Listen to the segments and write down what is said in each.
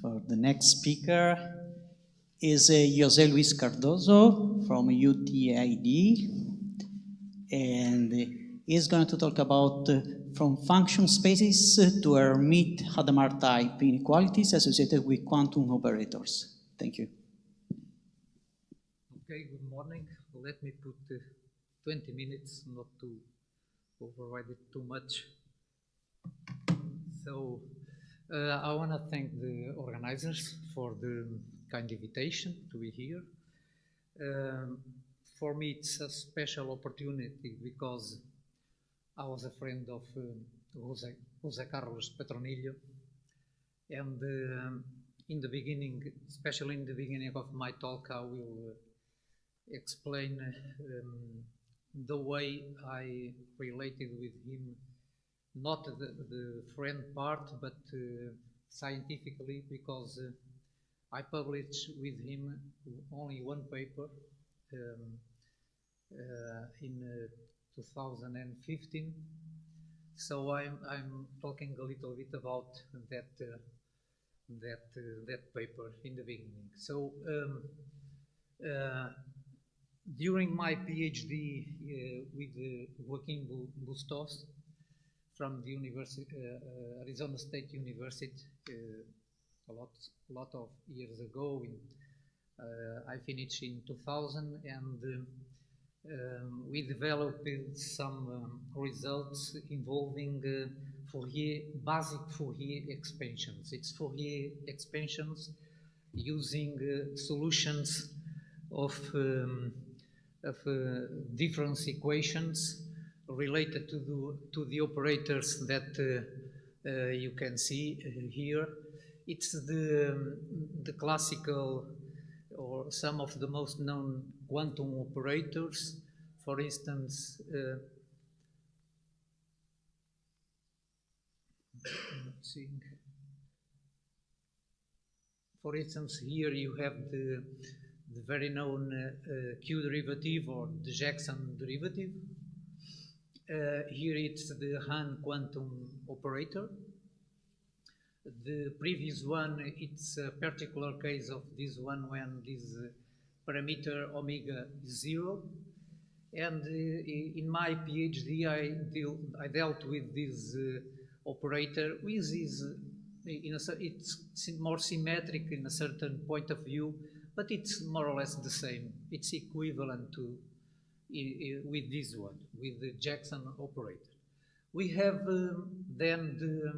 for the next speaker is José Luis Cardoso from UTID, and he's going to talk about from function spaces to Hermite Hadamard type inequalities associated with quantum operators. Thank you. Okay, good morning. Let me put 20 minutes, not to override it too much. So I want to thank the organizers for the kind invitation to be here. For me, it's a special opportunity because I was a friend of José Carlos Petronillo, and in the beginning, especially in the beginning of my talk, I will explain the way I related with him, not the friend part, but scientifically, because I published with him only one paper in 2015. So I'm talking a little bit about that paper in the beginning. So during my PhD with Joaquim Bustos from the Arizona State University, a lot of years ago, I finished in 2000, and we developed some results involving basic Fourier expansions. It's Fourier expansions using solutions of difference equations related to the operators that you can see here. It's the classical, or some of the most known quantum operators. For instance, here you have the very known Q derivative, or the Jackson derivative. Here it's the Hahn quantum operator. The previous one, it's a particular case of this one when this parameter omega is 0. And in my PhD, I dealt with this operator, which is, it's more symmetric in a certain point of view, but it's more or less the same. It's equivalent to with this one, with the Jackson operator. We have then the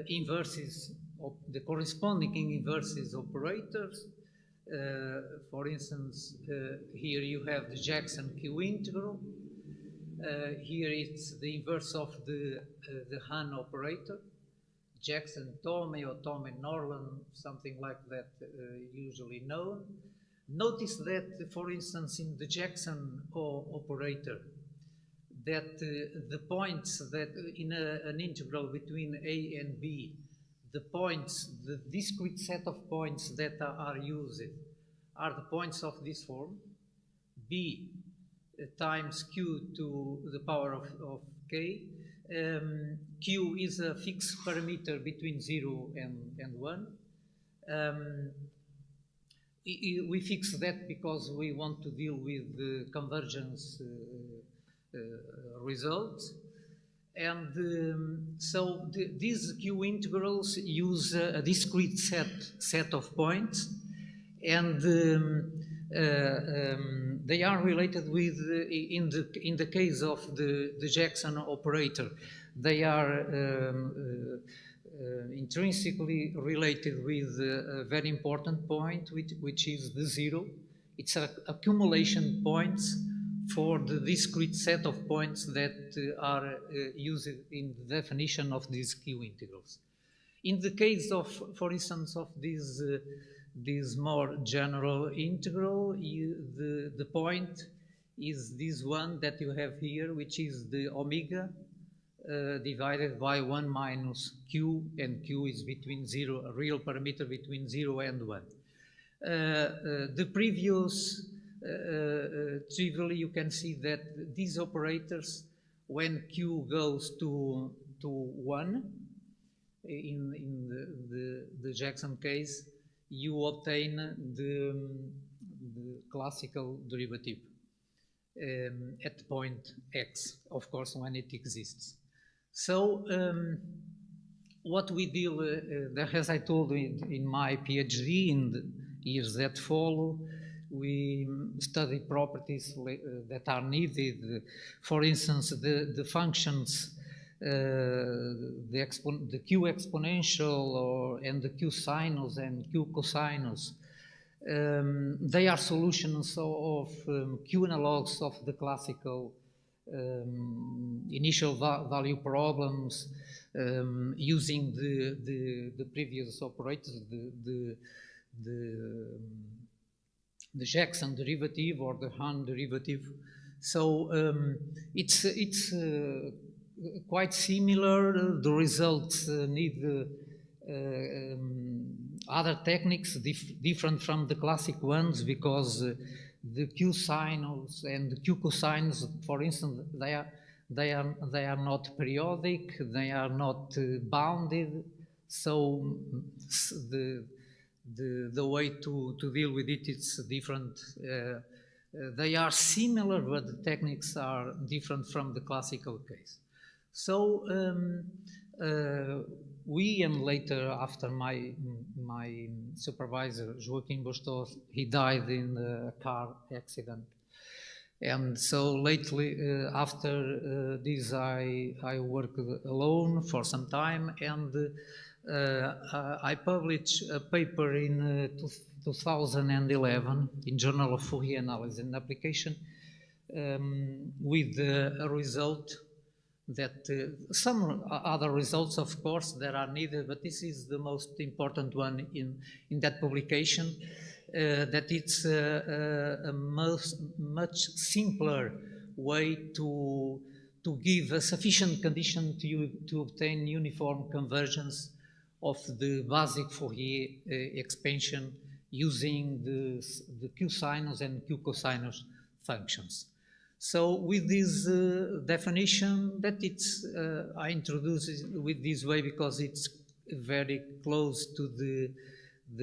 inverses, of the corresponding inverses operators. For instance, here you have the Jackson Q integral. Here it's the inverse of the Hahn operator, Jackson Thome or Thome Norland, something like that, usually known. Notice that, for instance, in the Jackson operator, that the points that in an integral between A and B, the points, the discrete set of points that are used are the points of this form, B times Q to the power of K. Q is a fixed parameter between 0 and 1. We fix that because we want to deal with the convergence results. And so these Q integrals use a discrete set of points, and they are related with, in the case of the Jackson operator, they are intrinsically related with a very important point, which is the 0. It's accumulation points for the discrete set of points that are used in the definition of these Q integrals. In the case of, for instance, of this more general integral, the point is this one that you have here, which is the omega divided by 1 minus Q, and Q is between 0, a real parameter between 0 and 1. The previous, trivially, you can see that these operators, when Q goes to 1, in the Jackson case, you obtain the classical derivative at point x, of course, when it exists. So what we deal, as I told in my PhD, in the years that follow, we study properties that are needed. For instance, the functions, the Q exponential and the Q sinus and Q cosinus. They are solutions of Q analogs of the classical initial value problems using the previous operators, the Jackson derivative or the Hahn derivative. So it's quite similar. The results need other techniques different from the classic ones, because the Q sinus and the Q cosinus, for instance, they are not periodic, they are not bounded. So the way to deal with it is different. They are similar, but the techniques are different from the classical case. So we, and later after my supervisor, Joaquim Bustos, he died in a car accident. And so lately, after this, I worked alone for some time, and I published a paper in 2011 in Journal of Fourier Analysis and Application with a result that some other results, of course, that are needed, but this is the most important one in that publication, that it's a much simpler way to give a sufficient condition to obtain uniform convergence of the basic Fourier expansion using the Q sinus and Q cosinus functions. So with this definition, that it's I introduce it with this way because it's very close to the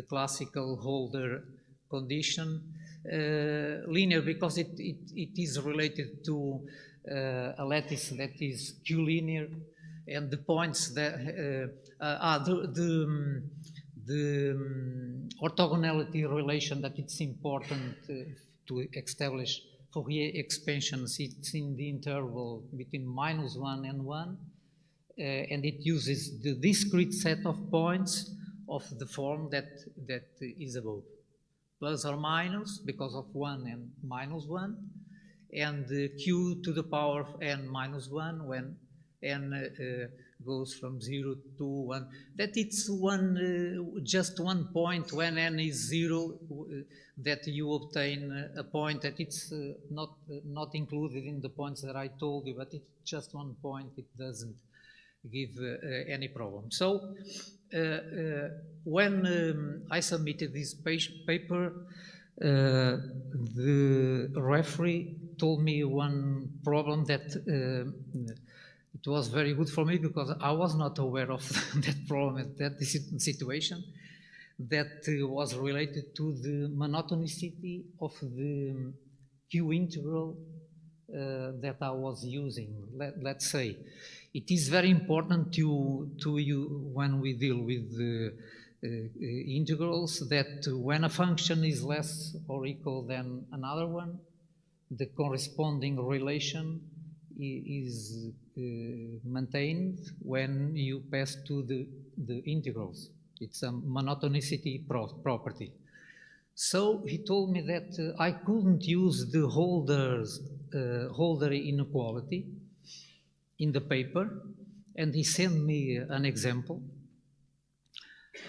classical Holder condition. Linear because it is related to a lattice that is Q-linear, and the points that the orthogonality relation that it's important to establish Fourier expansions. It's in the interval between -1 and 1, and it uses the discrete set of points of the form that is above, plus or minus because of 1 and -1, and q to the power of n minus 1 when n goes from 0 to 1. That it's just one point when n is 0 that you obtain a point that it's not included in the points that I told you, but it's just one point. It doesn't give any problem. So when I submitted this paper, the referee told me one problem that it was very good for me because I was not aware of that problem, that situation that was related to the monotonicity of the Q integral that I was using. Let's say it is very important to you when we deal with the integrals that when a function is less or equal than another one, the corresponding relation is maintained when you pass to the integrals. It's a monotonicity property. So he told me that I couldn't use the Holder inequality in the paper, and he sent me an example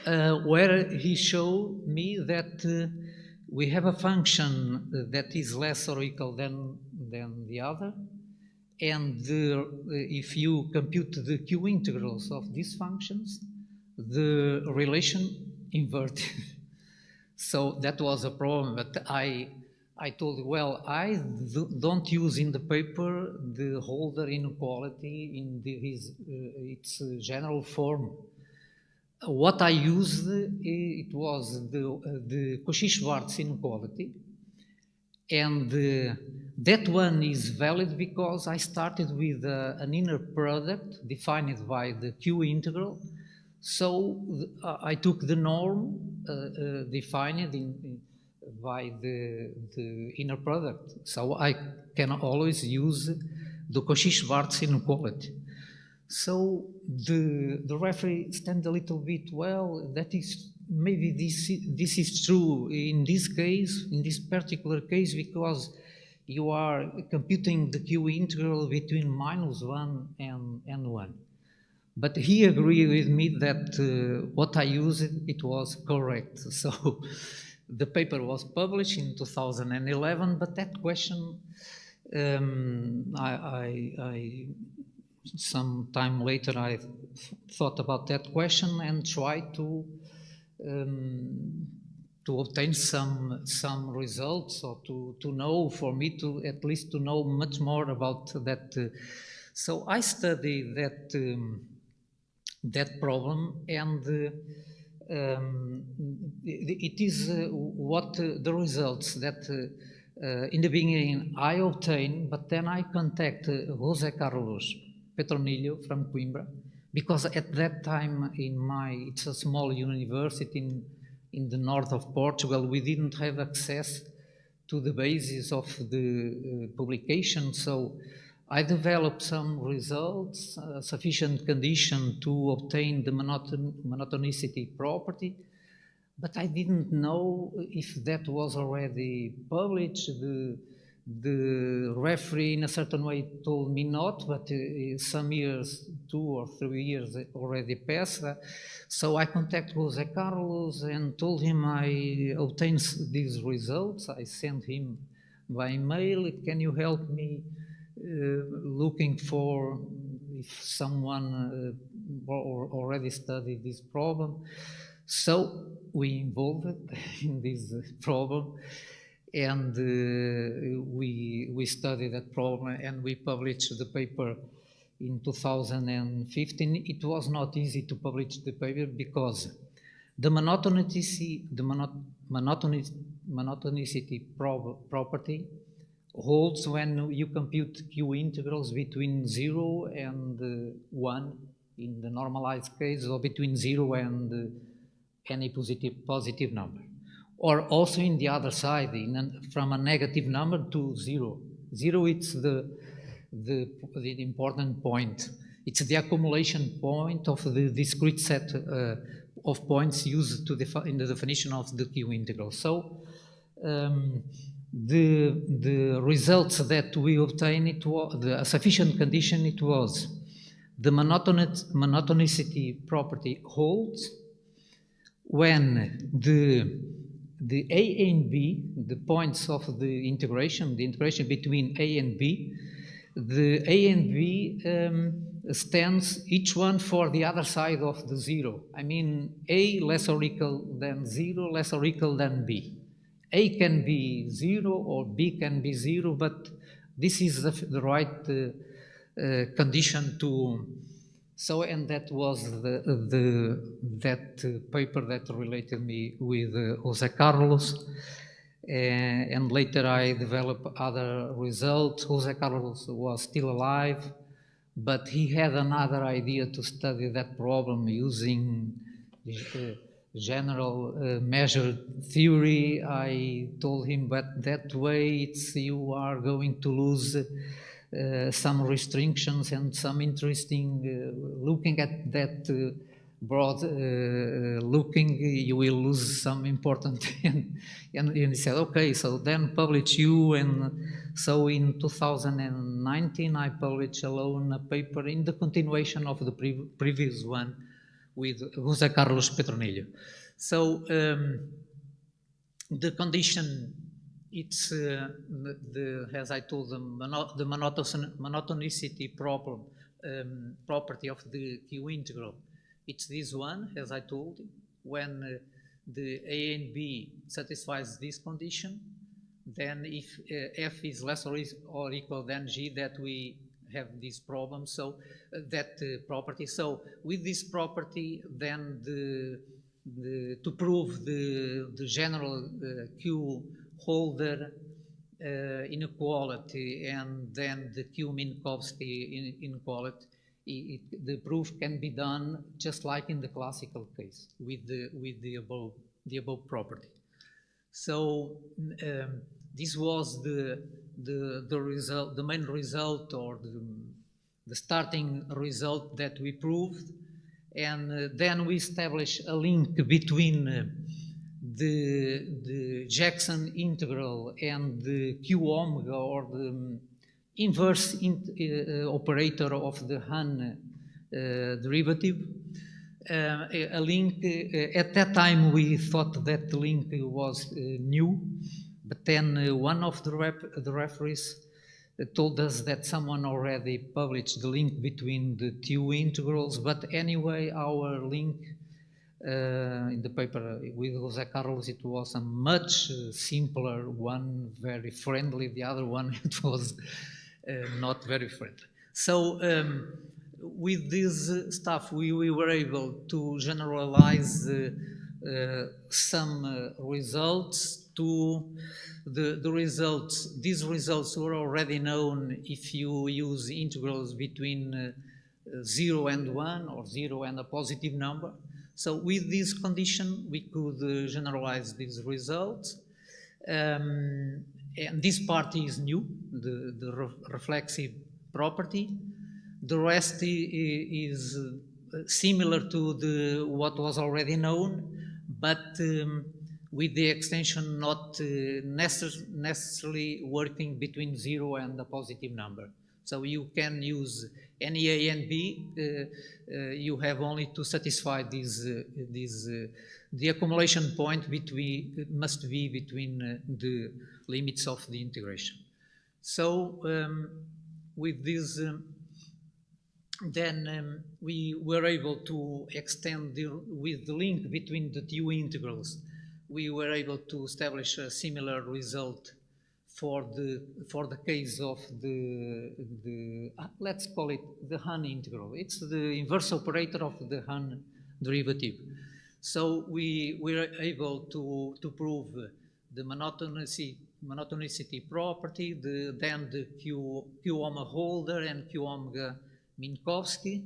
where he showed me that we have a function that is less or equal than the other, and if you compute the Q integrals of these functions, the relation inverted. So that was a problem, but I told you, well, I don't use in the paper the Holder inequality in its general form, what I used, it was the Cauchy-Schwarz inequality, and that one is valid because I started with an inner product defined by the Q integral. So I took the norm defined by the inner product. So I can always use the Cauchy-Schwarz inequality. So the referee stands a little bit, well, that is, maybe this is true in this case, in this particular case, because you are computing the Q integral between -1 and 1. But he agreed with me that what I used, it was correct. So the paper was published in 2011, but that question, some time later I thought about that question and tried to obtain some results, or to know, for me to at least to know much more about that. So I studied that problem, and it is what the results that in the beginning I obtained, but then I contacted José Carlos Petronilho from Coimbra, because at that time it's a small university in the north of Portugal, we didn't have access to the basis of the publication, so I developed some results, sufficient condition to obtain the monotonicity property, but I didn't know if that was already published. The referee in a certain way told me not, but some years, 2 or 3 years already passed. So I contacted José Carlos and told him I obtained these results. I sent him by mail, can you help me looking for if someone already studied this problem. So we involved in this problem, and we studied that problem, and we published the paper in 2015. It was not easy to publish the paper because the monotonicity property holds when you compute Q integrals between 0 and 1 in the normalized case, or between 0 and any positive number. Or also in the other side, from a negative number to 0. 0, it's the important point. It's the accumulation point of the discrete set of points used in the definition of the Q integral. So the results that we obtained, a sufficient condition, it was the monotonicity property holds when the A and B, the points of the integration between A and B, the A and B stands each one for the other side of the 0. I mean, A less or equal than 0, less or equal than B. A can be 0 or B can be 0, but this is the right condition to. So, and that was that paper that related me with José Carlos, and later I developed other results. José Carlos was still alive, but he had another idea to study that problem using general measure theory. I told him, but that way you are going to lose some restrictions and some interesting, looking at that broad looking, you will lose some important, and he said, okay, so then publish you, and so in 2019 I published alone a paper in the continuation of the previous one with José Carlos Petronilho. So the condition, it's as I told them, the monotonicity problem property of the Q integral. It's this one, as I told you, when the A and B satisfies this condition, then if f is less or equal than g, that we have this problem. So that property. So with this property, then to prove the general Q holder inequality and then the Q-Minkowski inequality, the proof can be done just like in the classical case with the above property. So this was the result, the main result, or the starting result that we proved, and then we established a link between the Jackson integral and the Q omega, or the inverse operator of the Hahn derivative. A link, at that time we thought that the link was new, but then one of the referees told us that someone already published the link between the two integrals. But anyway, our link in the paper with José Carlos, it was a much simpler one, very friendly. The other one, it was not very friendly. So with this stuff, we were able to generalize some results to the results. These results were already known if you use integrals between 0 and 1, or 0 and a positive number. So with this condition, we could generalize these results. And this part is new, the reflexive property. The rest is similar to what was already known, but with the extension not necessarily working between 0 and a positive number. So you can use any A and B. You have only to satisfy the accumulation point must be between the limits of the integration. So with this, then we were able to extend with the link between the two integrals. We were able to establish a similar result for the case of the let's call it the Hahn integral. It's the inverse operator of the Hahn derivative. So we were able to prove the monotonicity property, then the Q omega holder and Q omega Minkowski,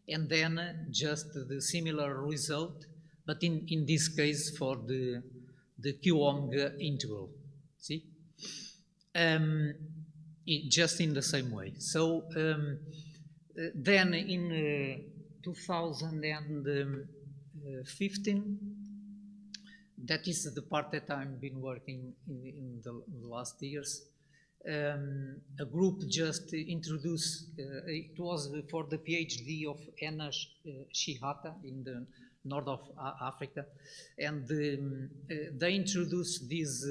and then just the similar result, but in this case for the Q omega integral. See? Just in the same way. So then in 2015, that is the part that I've been working in the last years, a group just introduced, it was for the PhD of Anna Shihata in the north of Africa, and they introduced this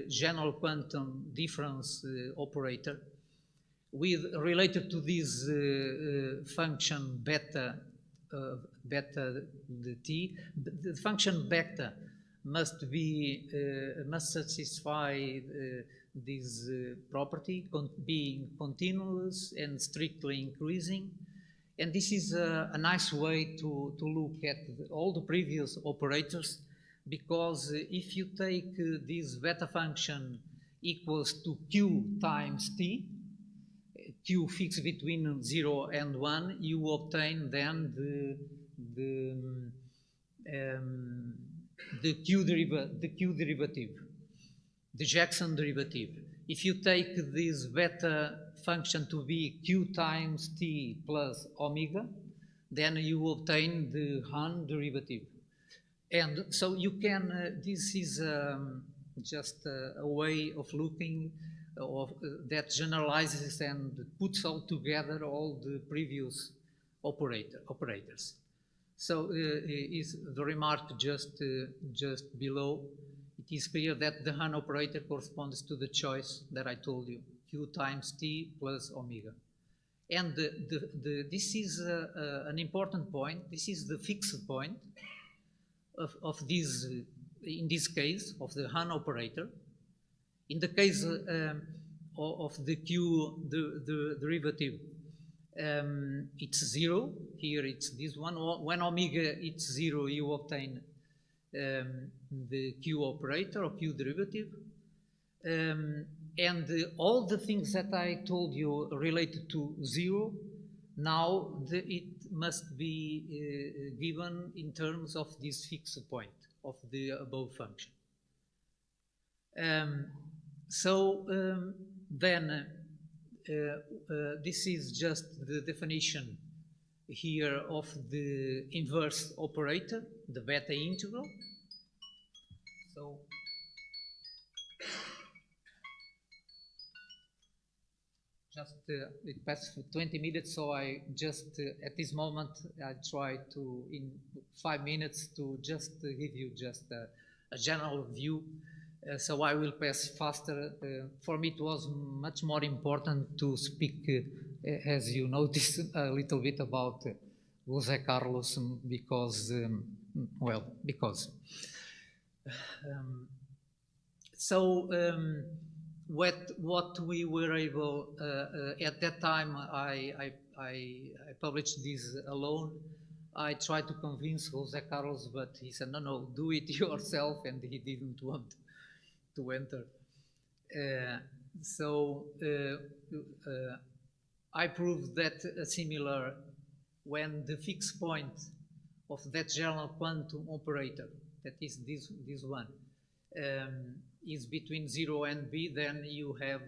general quantum difference operator related to this function beta t. The function beta must satisfy this property, being continuous and strictly increasing. And this is a nice way to look at all the previous operators, because if you take this beta function equals to q times t, q fixed between 0 and 1, you obtain then the q derivative, the Jackson derivative. If you take this beta function to be q times t plus omega, then you obtain the Hahn derivative. And so you can, this is just a way of looking that generalizes and puts all together all the previous operators. So is the remark just below. It is clear that the Hahn operator corresponds to the choice that I told you, q times t plus omega. And this is an important point. This is the fixed point of this, in this case, of the Hahn operator. In the case of the q derivative, it's 0. Here it's this one. When omega it's 0, you obtain the Q operator or Q derivative. And all the things that I told you related to 0, now it must be given in terms of this fixed point of the above function. Then this is just the definition here of the inverse operator, the beta integral. So just it passed 20 minutes, so I just at this moment I try to in 5 minutes to just give you just a general view. So I will pass faster. For me, it was much more important to speak, as you noticed, a little bit about José Carlos because, what we were able at that time, I published this alone. I tried to convince José Carlos, but he said, no, do it yourself, and he didn't want to enter. I proved that similar when the fixed point of that general quantum operator, that is this one, is between 0 and B, then you have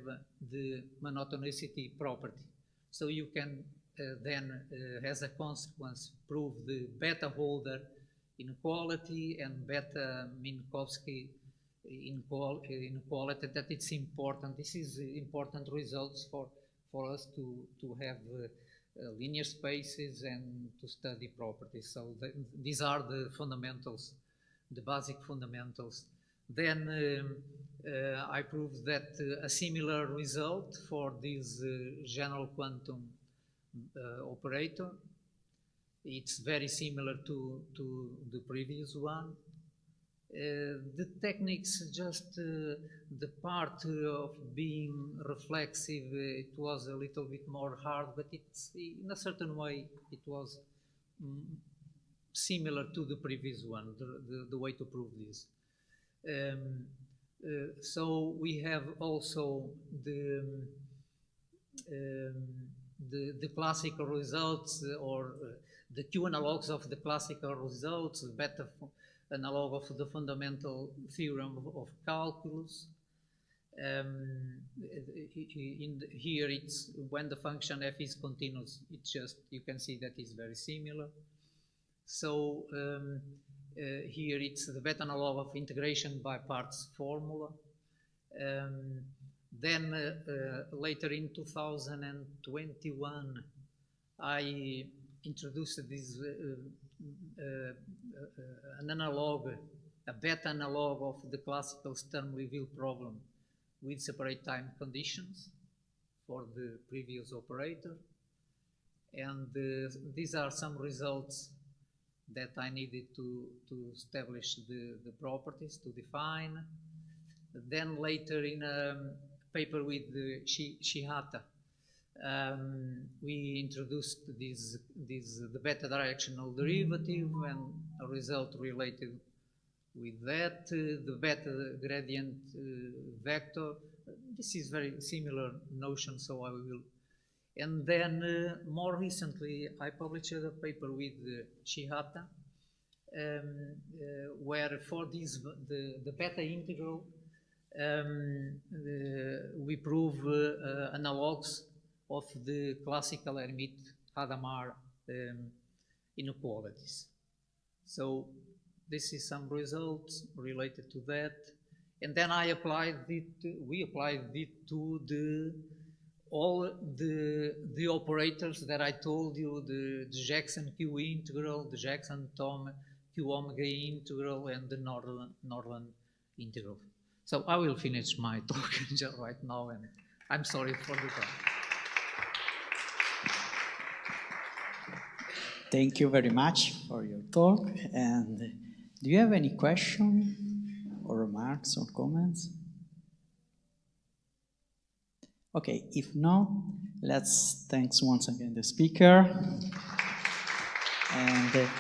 the monotonicity property. So you can then, as a consequence, prove the beta Holder inequality and beta Minkowski inequality, that it's important. This is important results for us to have linear spaces and to study properties. So these are the fundamentals, the basic fundamentals. Then I proved that a similar result for this general quantum operator. It's very similar to the previous one. The techniques, just the part of being reflexive, it was a little bit more hard, but it's in a certain way it was similar to the previous one, the way to prove this. So we have also the classical results, or the Q analogues of the classical results, the beta analog of the fundamental theorem of calculus. Here it's when the function f is continuous, it's just, you can see that it's very similar. So here it's the beta analog of integration by parts formula. Then later in 2021, I introduced this an analog, a beta analog of the classical Sturm-Liouville problem with separate time conditions for the previous operator. And these are some results that I needed to establish the properties, to define. Then later in a paper with Shihata, we introduced the beta directional derivative and a result related with that, the beta gradient vector. This is very similar notion, so I will. And then more recently, I published a paper with Shihata, where for this, the beta integral, we prove analogues of the classical Hermite-Hadamard inequalities. So this is some results related to that. And then I applied it, we applied it to all the operators that I told you, the Jackson Q integral, the Jackson Tom Q omega integral, and the Norland integral. So I will finish my talk right now, and I'm sorry for the time. Thank you very much for your talk. And do you have any questions or remarks or comments? Okay, if not, let's thanks once again the speaker. And